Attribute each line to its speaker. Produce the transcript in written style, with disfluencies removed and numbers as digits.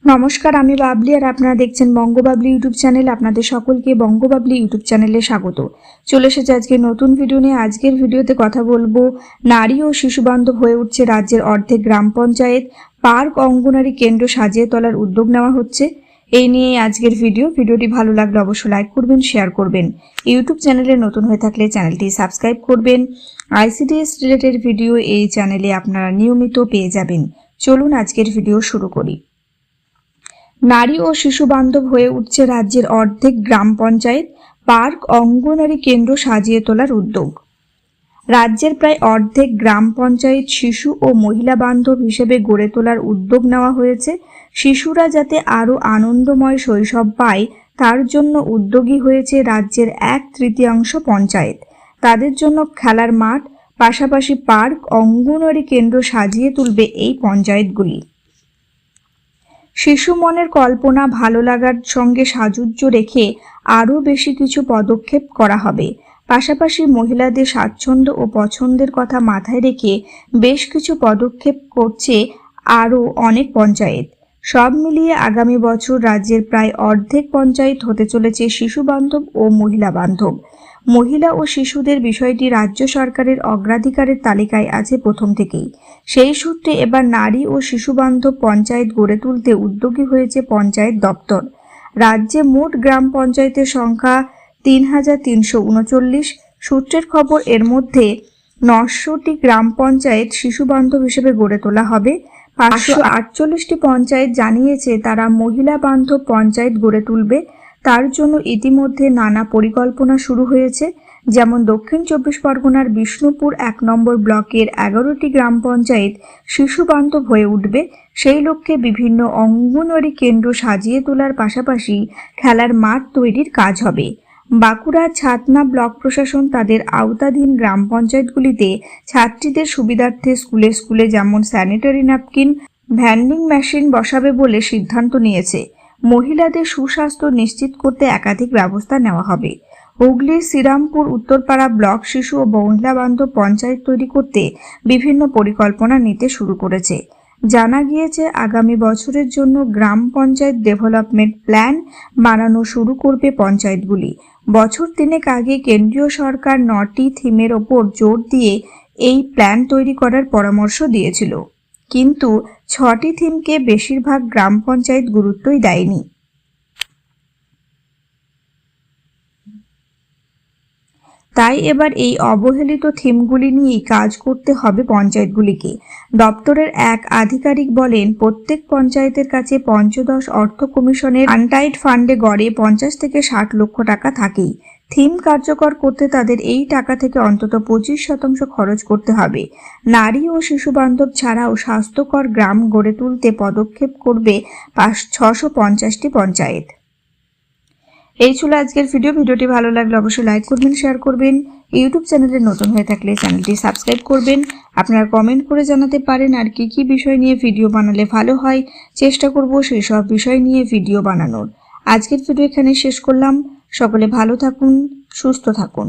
Speaker 1: নমস্কার, আমি বাবলি আর আপনারা দেখছেন বঙ্গবাবলি ইউটিউব চ্যানেল। আপনাদের সকলকে বঙ্গবাবলি ইউটিউব চ্যানেলে স্বাগত। চলে এসেছে আজকে নতুন ভিডিও নিয়ে। আজকের ভিডিওতে কথা বলবো নারী ও শিশু বান্ধব হয়ে উঠছে রাজ্যের অর্ধেক গ্রাম পঞ্চায়েত, পার্ক অঙ্গনারী কেন্দ্র সাজিয়ে তোলার উদ্যোগ নেওয়া হচ্ছে। এই নিয়ে আজকের ভিডিওটি ভালো লাগলে অবশ্যই লাইক করবেন, শেয়ার করবেন। ইউটিউব চ্যানেলে নতুন হয়ে থাকলে চ্যানেলটি সাবস্ক্রাইব করবেন। আইসিডিএস রিলেটেড ভিডিও এই চ্যানেলে আপনারা নিয়মিত পেয়ে যাবেন। চলুন আজকের ভিডিও শুরু করি। নারী ও শিশু বান্ধব হয়ে উঠছে রাজ্যের অর্ধেক গ্রাম পঞ্চায়েত, পার্ক অঙ্গনারী কেন্দ্র সাজিয়ে তোলার উদ্যোগ। রাজ্যের প্রায় অর্ধেক গ্রাম পঞ্চায়েত শিশু ও মহিলা বান্ধব হিসেবে গড়ে তোলার উদ্যোগ নেওয়া হয়েছে। শিশুরা যাতে আরও আনন্দময় শৈশব পায় তার জন্য উদ্যোগী হয়েছে রাজ্যের 1/3 পঞ্চায়েত। তাদের জন্য খেলার মাঠ, পাশাপাশি পার্ক অঙ্গনারী কেন্দ্র সাজিয়ে তুলবে এই পঞ্চায়েতগুলি। শিশু মনের কল্পনা, ভালো লাগার সঙ্গে সাজুজ্য রেখে আরও বেশি কিছু পদক্ষেপ করা হবে। পাশাপাশি মহিলাদের স্বাচ্ছন্দ্য ও পছন্দের কথা মাথায় রেখে বেশ কিছু পদক্ষেপ করছে আরও অনেক পঞ্চায়েত। সব মিলিয়ে আগামী বছর রাজ্যের প্রায় অর্ধেক পঞ্চায়েত হতে চলেছে শিশু বান্ধব ও মহিলা বান্ধব। মহিলা ও শিশুদের বিষয়টি রাজ্য সরকারের অগ্রাধিকারের তালিকায় আছে প্রথম থেকেই। সেই সূত্রে এবার নারী ও শিশু বান্ধব পঞ্চায়েত গড়ে তুলতে উদ্যোগী হয়েছে পঞ্চায়েত দপ্তর। রাজ্যে মোট গ্রাম পঞ্চায়েতের সংখ্যা 3,339। সূত্রের খবর, এর মধ্যে 900টি গ্রাম পঞ্চায়েত শিশু বান্ধব হিসেবে গড়ে তোলা হবে। 548টি পঞ্চায়েত জানিয়েছে তারা মহিলা বান্ধব পঞ্চায়েত গড়ে তুলবে। তার জন্য ইতিমধ্যে নানা পরিকল্পনা শুরু হয়েছে। যেমন দক্ষিণ 24 পরগনার বিষ্ণুপুর 1 নম্বর ব্লকের 11টি গ্রাম পঞ্চায়েত শিশু বান্ধব হয়ে উঠবে। সেই লক্ষ্যে বিভিন্ন অঙ্গনওয়াড়ি কেন্দ্র সাজিয়ে তোলার পাশাপাশি খেলার মাঠ তৈরির কাজ হবে। বাঁকুড়া ছাতনা ব্লক প্রশাসন তাদের আওতাধীন গ্রাম পঞ্চায়েতগুলিতে ছাত্রীদের সুবিধার্থে স্কুলে যেমন স্যানিটারি ন্যাপকিন, ভ্যান্ডিং মেশিন বসাবে বলে সিদ্ধান্ত নিয়েছে। মহিলাদের সুস্বাস্থ্য নিশ্চিত করতে একাধিক ব্যবস্থা নেওয়া হবে। হুগলির শ্রীরামপুর উত্তরপাড়া ব্লক শিশু ও মহিলা বান্ধব পঞ্চায়েত তৈরি করতে বিভিন্ন পরিকল্পনা নিতে শুরু করেছে। জানা গিয়েছে আগামী বছরের জন্য গ্রাম পঞ্চায়েত ডেভেলপমেন্ট প্ল্যান বানানো শুরু করবে পঞ্চায়েতগুলি। বছর 3 আগে কেন্দ্রীয় সরকার 9টি থিমের ওপর জোর দিয়ে এই প্ল্যান তৈরি করার পরামর্শ দিয়েছিল, কিন্তু 6টি থিমকে বেশিরভাগ গ্রাম পঞ্চায়েত গুরুত্বই দেয়নি। তাই এবার এই অবহেলিত থিমগুলি নিয়েই কাজ করতে হবে পঞ্চায়েতগুলিকে। দপ্তরের এক আধিকারিক বলেন, প্রত্যেক পঞ্চায়েতের কাছে পঞ্চদশ অর্থ কমিশনের আনটাইড ফান্ডে গড়ে 50 থেকে 60 লক্ষ টাকা থাকেই। থিম কার্যকর করতে তাদের এই টাকা থেকে অন্তত 25% খরচ করতে হবে। নারী ও শিশু বান্ধব ছাড়াও স্বাস্থ্যকর গ্রাম গড়ে তুলতে পদক্ষেপ করবে 650টি পঞ্চায়েত। এই ছিল আজকের ভিডিওটি ভালো লাগলে অবশ্যই লাইক করবেন, শেয়ার করবেন। ইউটিউব চ্যানেলে নতুন হয়ে থাকলে চ্যানেলটি সাবস্ক্রাইব করবেন। আপনারা কমেন্ট করে জানাতে পারেন আর কি বিষয় নিয়ে ভিডিও বানালে ভালো হয়। চেষ্টা করব সেই সব বিষয় নিয়ে ভিডিও বানানোর। আজকের ভিডিও এখানে শেষ করলাম। সকলে ভালো থাকুন, সুস্থ থাকুন।